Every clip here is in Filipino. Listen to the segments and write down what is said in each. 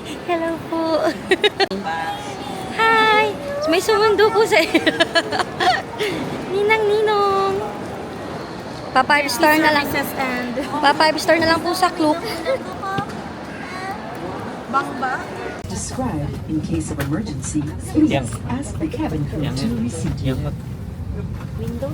Hello po. Hi! May sumundo po sa Ninang Ninong. Pa-5 star na lang. Pa-5 star na lang po sa Klook. Bangba? Describe in case of emergency, please ask the cabin crew to receive you.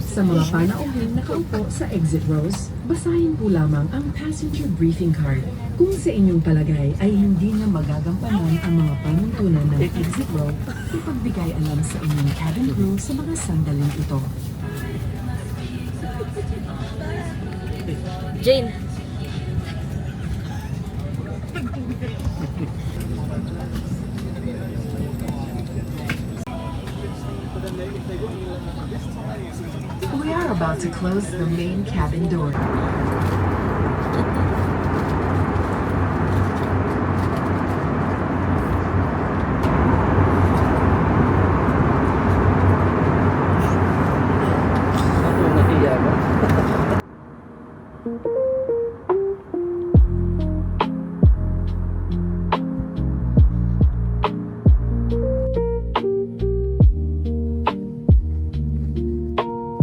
Sa mga panauhing nakaupo sa exit rows, basahin po lamang ang passenger briefing card. Kung sa inyong palagay ay hindi na magagampanan ang mga panuntunan ng exit row, ipagbigay alam sa inyong cabin crew sa mga sandaling ito. Jane. We are about to close the main cabin door.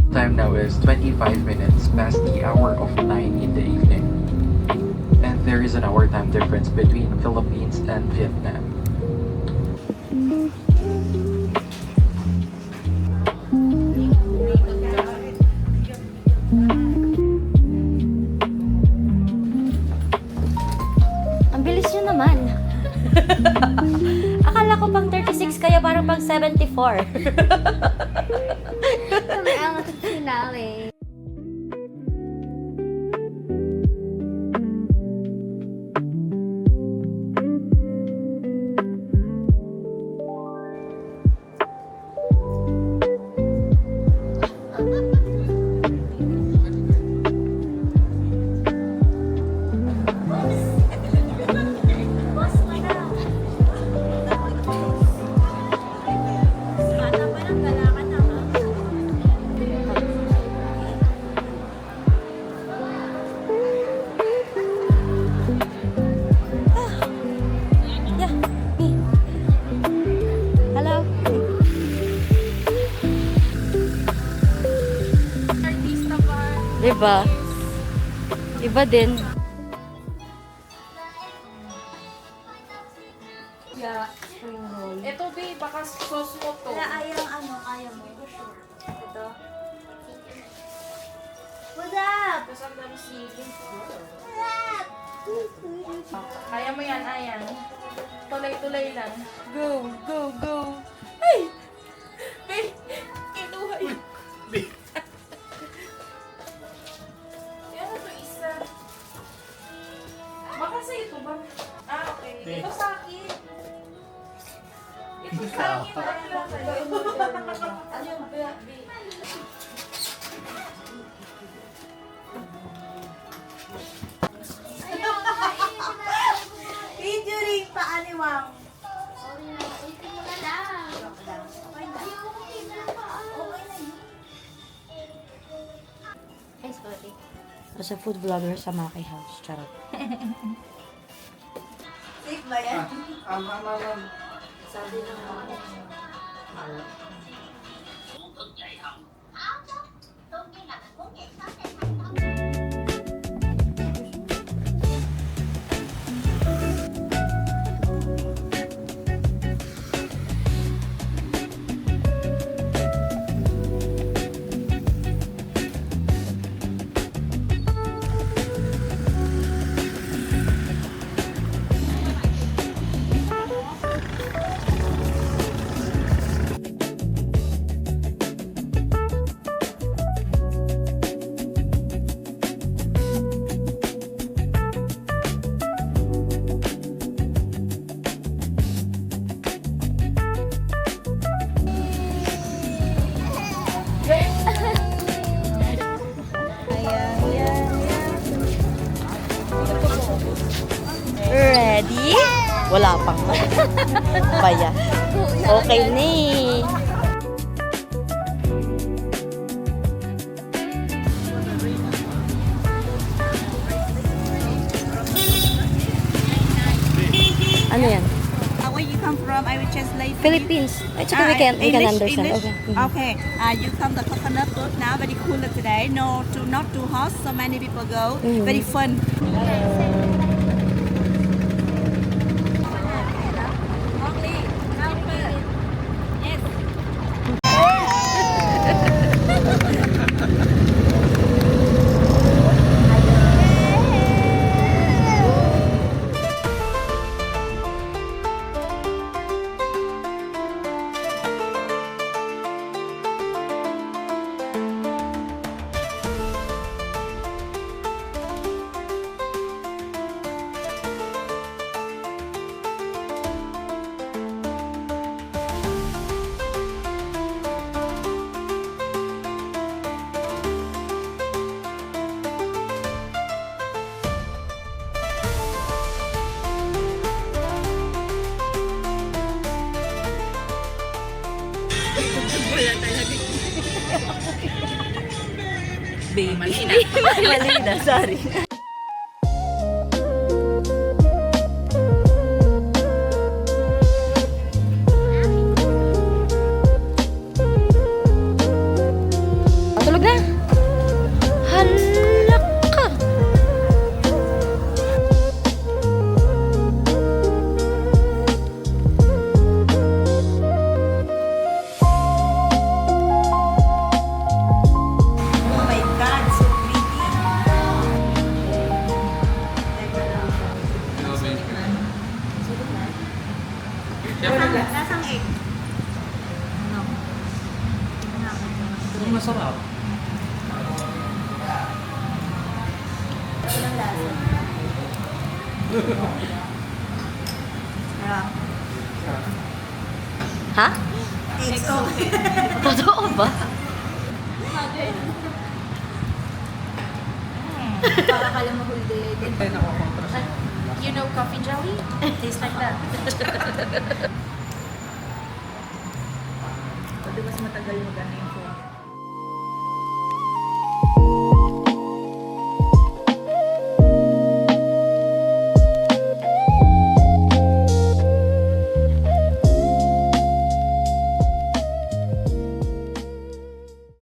Time now is 25 minutes past the hour of 9 in the evening. And there is an hour time difference between Philippines and Vietnam. Ang bilis nyo naman. Akala ko pang 36 kayo, parang pang 74. Kami ang finale. Yeah, me. Hello. Diba? Iba din. Yeah. Ito, babe, baka sauce mo to. Kaya kaya mo. Ito. What's up? Tapos ang dami sili. What's up? Kaya mo yan, ayan. Tulay-tulay lang. Go, go, go. Ay! Babe, kinuha yun. Yan ito isa. Baka sa ito ba? Ah, okay. Ito sa akin. Ito sa akin. Ano yung babe? Featuring pa Aliwang. Ay, sorry. Sa food vlogger sa Maki House. Charot. Safe ba yan? Ready? Wala pang. Baya. Okay ni. Ano yan? come from? I will translate. for you. Philippines. It's okay, we can English, understand. English? Okay. Mhm. Okay. You come the coconut boat now. Very cool today. No, not too hot. So many people go. Very fun. Malina, sorry. Tulog na. Hala ka. Oh my God, so pretty. Nasang egg? Masarap. Walang lasa. Sarap. Ha? Eggs okay. Totoo ba? Para kala mahuldi. You know coffee jelly? Tastes like that. Pwede mas matagal mo ganun.